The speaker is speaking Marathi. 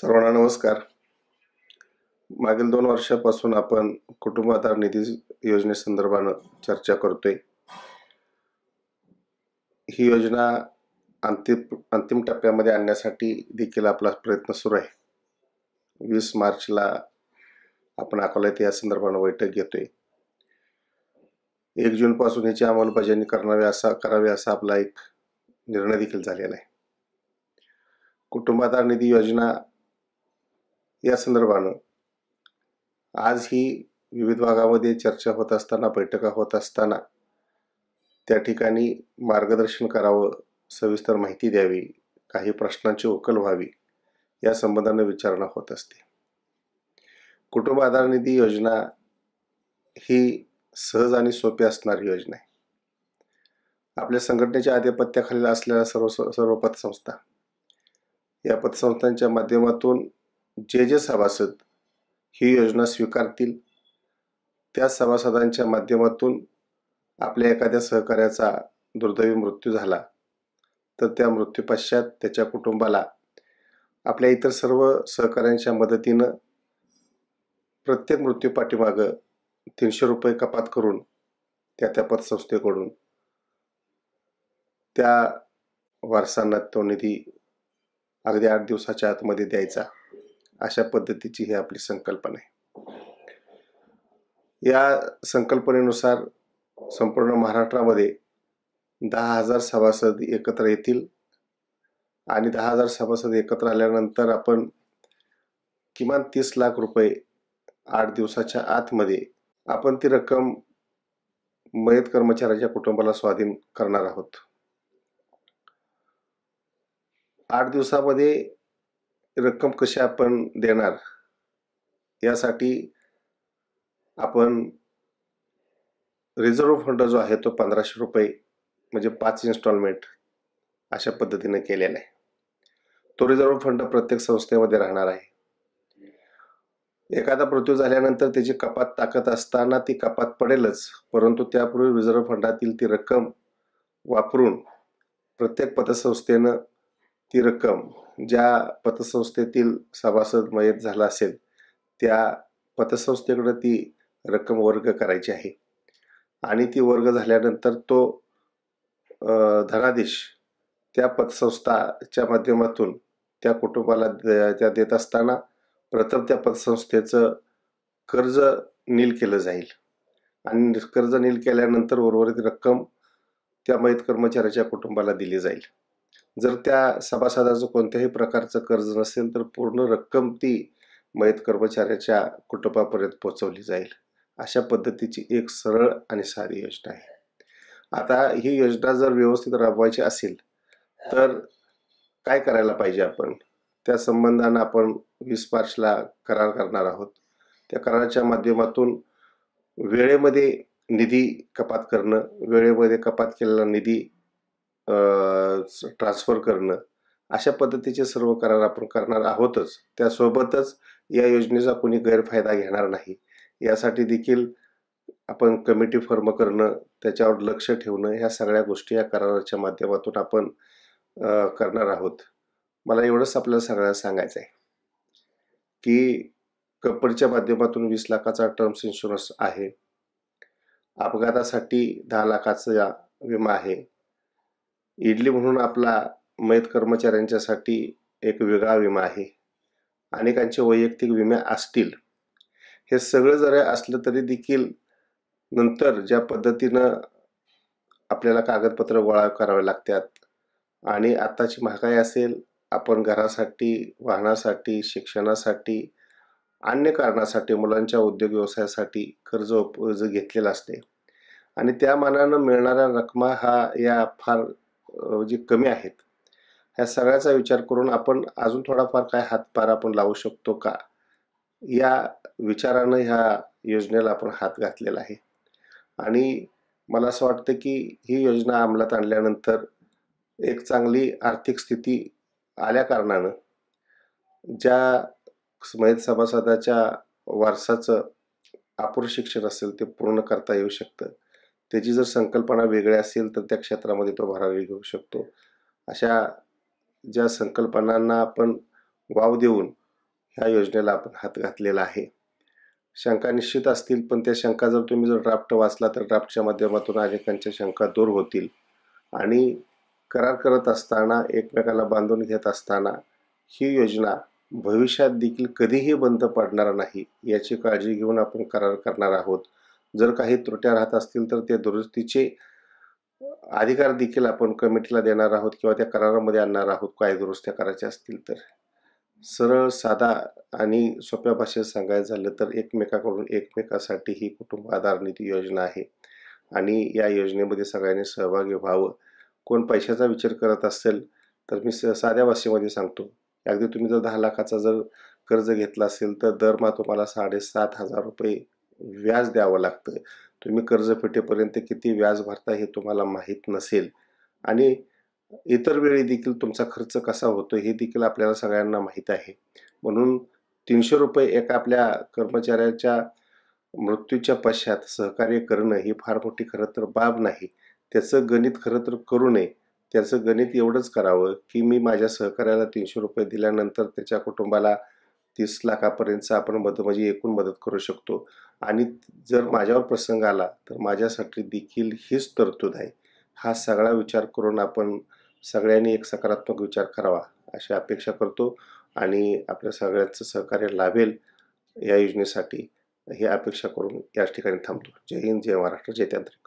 सर्वांना नमस्कार. मागील 2 वर्षापासून आपण कुटुंब आधार निधी योजनेसंदर्भानं चर्चा करतोय. ही योजना अंतिम टप्प्यामध्ये आणण्यासाठी देखील आपला प्रयत्न सुरू आहे. 20 मार्चला आपण अकोल्यात या संदर्भानं बैठक घेतोय. 1 जूनपासून याची अंमलबजावणी करावी असा आपला एक निर्णय देखील झालेला आहे. कुटुंब आधार निधी योजना या संदर्भानं आज ही विविध भागामध्ये चर्चा होत असताना, बैठका होत असताना त्या ठिकाणी मार्गदर्शन करावं, सविस्तर माहिती द्यावी, काही प्रश्नांची उकल व्हावी या संबंधाने विचारणा होत असते. कुटुंब आधार निधी योजना ही सहज आणि सोपी असणारी योजना आहे. आपल्या संघटनेच्या आधिपत्याखाली असलेल्या सर्व पतसंस्था, या पतसंस्थांच्या माध्यमातून जे सभासद ही योजना स्वीकारतील त्या सभासदांच्या माध्यमातून आपल्या एखाद्या सहकार्याचा दुर्दैवी मृत्यू झाला तर त्या मृत्यूपश्चात त्याच्या कुटुंबाला आपल्या इतर सर्व सहकाऱ्यांच्या मदतीनं प्रत्येक मृत्यू पाठीमागं 300 रुपये कपात करून त्या पतसंस्थेकडून त्या वारसांना तो निधी अगदी 8 दिवसाच्या आतमध्ये द्यायचा, अशा पद्धतीची ही आपली संकल्पना आहे. या संकल्पनेनुसार संपूर्ण महाराष्ट्रामध्ये 10,000 सभासद एकत्र येतील आणि 10,000 सभासद एकत्र आल्यानंतर आपण किमान 30 लाख रुपये 8 दिवसाच्या आतमध्ये आपण ती रक्कम मयत कर्मचाऱ्याच्या कुटुंबाला स्वाधीन करणार आहोत. 8 दिवसामध्ये रक्कम कशी आपण देणार यासाठी आपण रिझर्व्ह फंड जो आहे तो 1500 रुपये म्हणजे 5 इन्स्टॉलमेंट अशा पद्धतीने केलेला आहे. तो रिझर्व्ह फंड प्रत्येक संस्थेमध्ये राहणार आहे. एखादा मृत्यू झाल्यानंतर त्याची कपात टाकत असताना ती कपात पडेलच, परंतु त्यापूर्वी रिझर्व्ह फंडातील ती रक्कम वापरून प्रत्येक पतसंस्थेनं ती रक्कम ज्या पतसंस्थेतील सभासद मयत झाला असेल त्या पतसंस्थेकडे ती रक्कम वर्ग करायची आहे आणि ती वर्ग झाल्यानंतर तो धनादेश त्या पतसंस्थाच्या माध्यमातून त्या कुटुंबाला त्या देत असताना प्रथम त्या पतसंस्थेचं कर्ज नील केलं जाईल आणि कर्ज नील केल्यानंतर उर्वरित रक्कम त्या मयत कर्मचाऱ्याच्या कुटुंबाला दिली जाईल. जर त्या सभासदाचं कोणत्याही प्रकारचं कर्ज नसेल तर पूर्ण रक्कम ती मयत कर्मचाऱ्याच्या कुटुंबापर्यंत पोहोचवली जाईल. अशा पद्धतीची एक सरळ आणि साधी योजना आहे. आता ही योजना जर व्यवस्थित राबवायची असेल तर काय करायला पाहिजे आपण, त्या संबंधानं आपण 20 मार्चला करार करणार आहोत. त्या कराराच्या माध्यमातून वेळेमध्ये निधी कपात करणं, वेळेमध्ये कपात केलेला निधी ट्रान्सफर करणं, अशा पद्धतीचे सर्व करार आपण करणार आहोतच. त्यासोबतच या योजनेचा कोणी गैरफायदा घेणार नाही यासाठी देखील आपण कमिटी फॉर्म करणं, त्याच्यावर लक्ष ठेवणं, ह्या सगळ्या गोष्टी या कराराच्या माध्यमातून आपण करणार आहोत. मला एवढंच आपल्याला सगळ्यांना सांगायचं आहे की कंपनीच्या माध्यमातून 20 लाखाचा टर्म्स इन्शुरन्स आहे. अपघातासाठी 10 लाखाचा विमा आहे. इडली म्हणून आपला मयत कर्मचाऱ्यांच्यासाठी एक वेगळा विमा आहे. अनेकांचे वैयक्तिक विमे असतील. हे सगळं जरी असलं तरी देखील नंतर ज्या पद्धतीनं आपल्याला कागदपत्र गोळा करावे लागतात आणि आताची महागाई असेल, आपण घरासाठी, वाहनासाठी, शिक्षणासाठी, अन्य कारणासाठी, मुलांच्या उद्योग व्यवसायासाठी कर्ज घेतलेलं असते आणि त्या मानानं मिळणाऱ्या रकमा या फार जे कमी आहेत. ह्या सगळ्याचा विचार करून आपण अजून थोडाफार काय हातभार आपण लावू शकतो का, या विचारानं ह्या योजनेला आपण हात घातलेला आहे. आणि मला असं वाटतं की ही योजना अंमलात आणल्यानंतर एक चांगली आर्थिक स्थिती आल्या कारणानं ज्या मयत सभासदाच्या वारसाचं अपूर्ण शिक्षण असेल ते पूर्ण करता येऊ शकतं. त्याची जर संकल्पना वेगळी असेल तर त्या क्षेत्रामध्ये तो भरारी घेऊ शकतो. अशा ज्या संकल्पनांना आपण वाव देऊन ह्या योजनेला आपण हात घातलेला आहे. शंका निश्चित असतील, पण त्या शंका जर तुम्ही ड्राफ्ट वाचला तर ड्राफ्टच्या माध्यमातून अनेकांच्या शंका दूर होतील आणि करार करत असताना एकमेकाला बांधून घेत असताना ही योजना भविष्यात देखील कधीही बंद पडणार नाही याची काळजी घेऊन आपण करार करणार आहोत. जर काही त्रुट्या राहत असतील तर ते दुरुस्तीचे अधिकार देखील आपण कमिटीला देणार आहोत किंवा त्या करारामध्ये आणणार आहोत काय दुरुस्त्या करायच्या असतील तर. सरळ साधा आणि सोप्या भाषेत सांगायचं झालं तर एकमेकाकडून एकमेकासाठी ही कुटुंब आधार निधी योजना आहे आणि या योजनेमध्ये सगळ्यांनी सहभागी व्हावं. कोण पैशाचा विचार करत असेल तर मी साध्या भाषेमध्ये सांगतो, अगदी तुम्ही जर 10 लाखाचा जर कर्ज घेतला असेल तर दरमहा तुम्हाला 7,500 रुपये व्याज द्यावं लागतं. तुम्ही कर्ज फिटेपर्यंत किती व्याज भरता हे तुम्हाला माहीत नसेल आणि इतर वेळी देखील तुमचा खर्च कसा होतो हे देखील आपल्याला सगळ्यांना माहीत आहे. म्हणून 300 रुपये एका आपल्या कर्मचाऱ्याच्या मृत्यूच्या पश्चात सहकार्य करणं ही फार मोठी खरं तर बाब नाही. त्याचं गणित खरं तर करू नये. त्याचं गणित एवढंच करावं की मी माझ्या सहकार्याला 300 रुपये दिल्यानंतर त्याच्या कुटुंबाला 30 लाखापर्यंतचा आपण म्हणजे एकूण मदत करू शकतो आणि जर माझ्यावर प्रसंग आला तर माझ्यासाठी देखील हीच तरतूद आहे. हा सगळा विचार करून आपण सगळ्यांनी एक सकारात्मक विचार करावा अशी अपेक्षा करतो आणि आपल्या सगळ्यांचं सहकार्य लाभेल या योजनेसाठी ही अपेक्षा करून याच ठिकाणी थांबतो. जय हिंद, जय महाराष्ट्र, जय तांत्रिक.